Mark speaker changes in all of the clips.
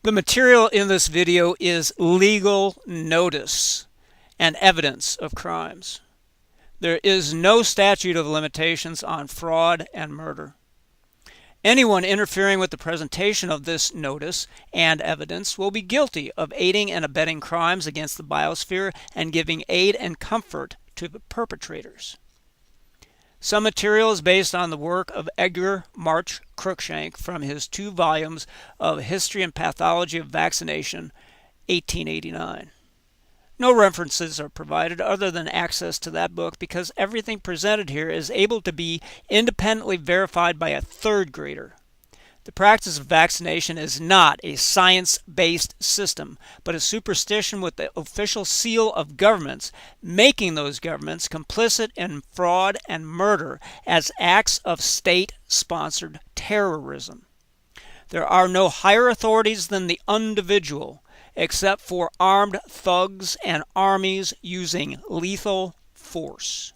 Speaker 1: The material in this video is legal notice and evidence of crimes. There is no statute of limitations on fraud and murder. Anyone interfering with the presentation of this notice and evidence will be guilty of aiding and abetting crimes against the biosphere and giving aid and comfort to the perpetrators. Some material is based on the work of Edgar March Cruikshank from his 2 volumes of History and Pathology of Vaccination, 1889. No references are provided other than access to that book because everything presented here is able to be independently verified by a 3rd grader. The practice of vaccination is not a science-based system, but a superstition with the official seal of governments, making those governments complicit in fraud and murder as acts of state-sponsored terrorism. There are no higher authorities than the individual, except for armed thugs and armies using lethal force.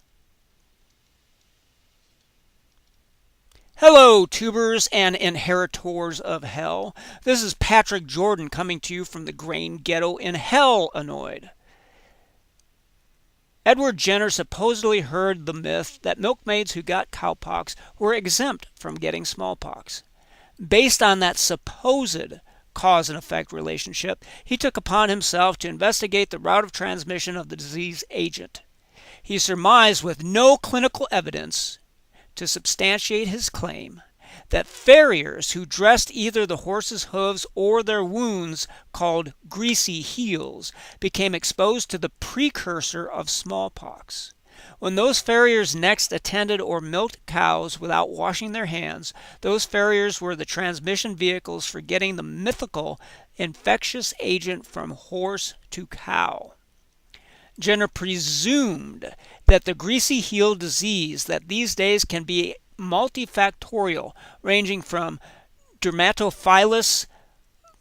Speaker 1: Hello, tubers and inheritors of hell. This is Patrick Jordan coming to you from the grain ghetto in Hell, Illinois. Edward Jenner supposedly heard the myth that milkmaids who got cowpox were exempt from getting smallpox. Based on that supposed cause and effect relationship, he took upon himself to investigate the route of transmission of the disease agent. He surmised with no clinical evidence to substantiate his claim that farriers who dressed either the horse's hooves or their wounds, called greasy heels, became exposed to the precursor of smallpox. When those farriers next attended or milked cows without washing their hands, those farriers were the transmission vehicles for getting the mythical infectious agent from horse to cow. Jenner presumed that the greasy heel disease that these days can be multifactorial, ranging from Dermatophilus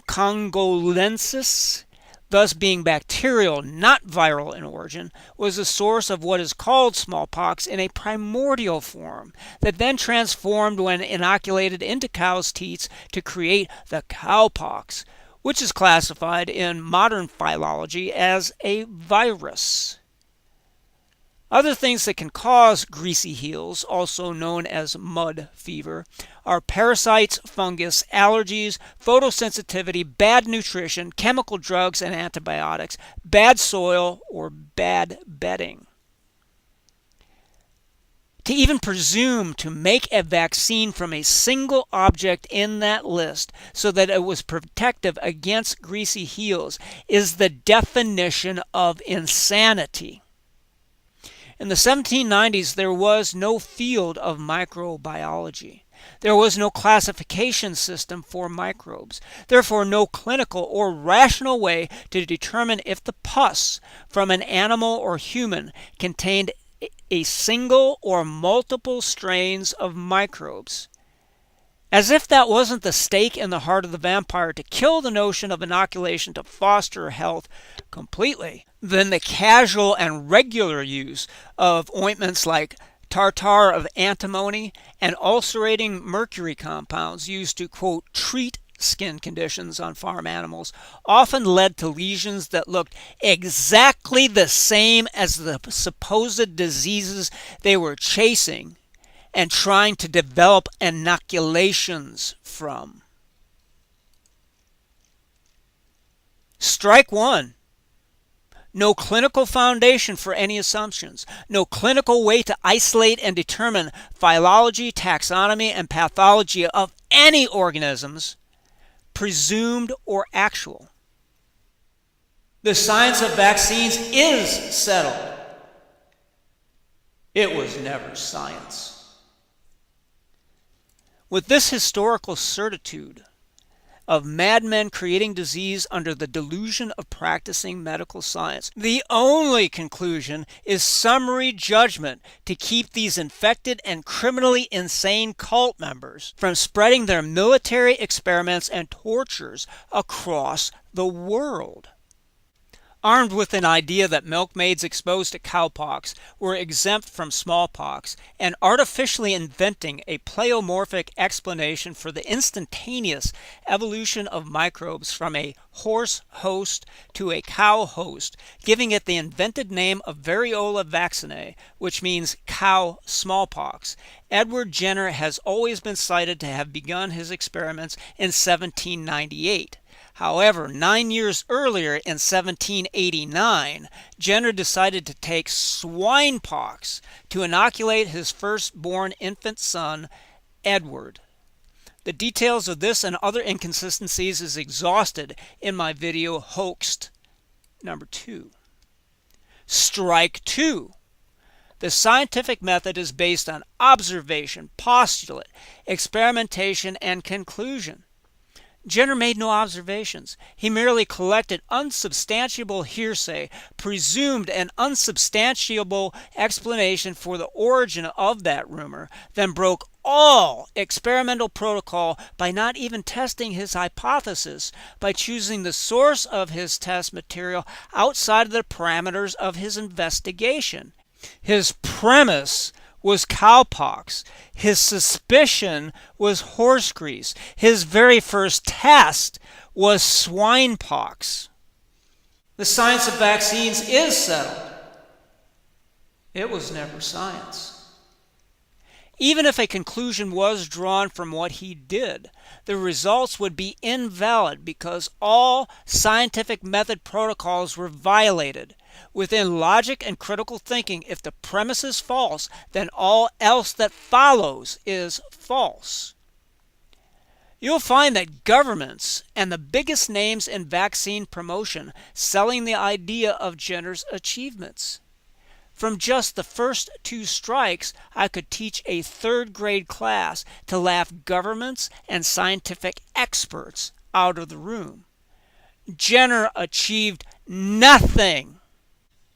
Speaker 1: congolensis, thus being bacterial, not viral in origin, was the source of what is called smallpox in a primordial form that then transformed when inoculated into cows' teats to create the cowpox, which is classified in modern philology as a virus. Other things that can cause greasy heels, also known as mud fever, are parasites, fungus, allergies, photosensitivity, bad nutrition, chemical drugs and antibiotics, bad soil, or bad bedding. To even presume to make a vaccine from a single object in that list so that it was protective against greasy heels is the definition of insanity. In the 1790s, there was no field of microbiology. There was no classification system for microbes. Therefore, no clinical or rational way to determine if the pus from an animal or human contained a single or multiple strains of microbes. As if that wasn't the stake in the heart of the vampire to kill the notion of inoculation to foster health completely, then the casual and regular use of ointments like tartar of antimony and ulcerating mercury compounds used to, quote, treat skin conditions on farm animals often led to lesions that looked exactly the same as the supposed diseases they were chasing and trying to develop inoculations from. Strike one. No clinical foundation for any assumptions. No clinical way to isolate and determine phylology, taxonomy, and pathology of any organisms, presumed or actual. The science of vaccines is settled. It was never science. With this historical certitude of madmen creating disease under the delusion of practicing medical science, the only conclusion is summary judgment to keep these infected and criminally insane cult members from spreading their military experiments and tortures across the world. Armed with an idea that milkmaids exposed to cowpox were exempt from smallpox, and artificially inventing a pleomorphic explanation for the instantaneous evolution of microbes from a horse host to a cow host, giving it the invented name of variola vaccinae, which means cow smallpox, Edward Jenner has always been cited to have begun his experiments in 1798. However, 9 years earlier, in 1789, Jenner decided to take swinepox to inoculate his firstborn infant son, Edward. The details of this and other inconsistencies is exhausted in my video Hoaxxed number 2. Strike 2. The scientific method is based on observation, postulate, experimentation, and conclusion. Jenner made no observations. He merely collected unsubstantiable hearsay, presumed an unsubstantiable explanation for the origin of that rumor, then broke all experimental protocol by not even testing his hypothesis, by choosing the source of his test material outside of the parameters of his investigation. His premise was cowpox. His suspicion was horse grease. His very first test was swinepox. The science of vaccines is settled. It was never science. Even if a conclusion was drawn from what he did, the results would be invalid because all scientific method protocols were violated. Within logic and critical thinking, if the premise is false, then all else that follows is false. You'll find that governments and the biggest names in vaccine promotion selling the idea of Jenner's achievements. From just the first 2 strikes, I could teach a 3rd grade class to laugh governments and scientific experts out of the room. Jenner achieved nothing.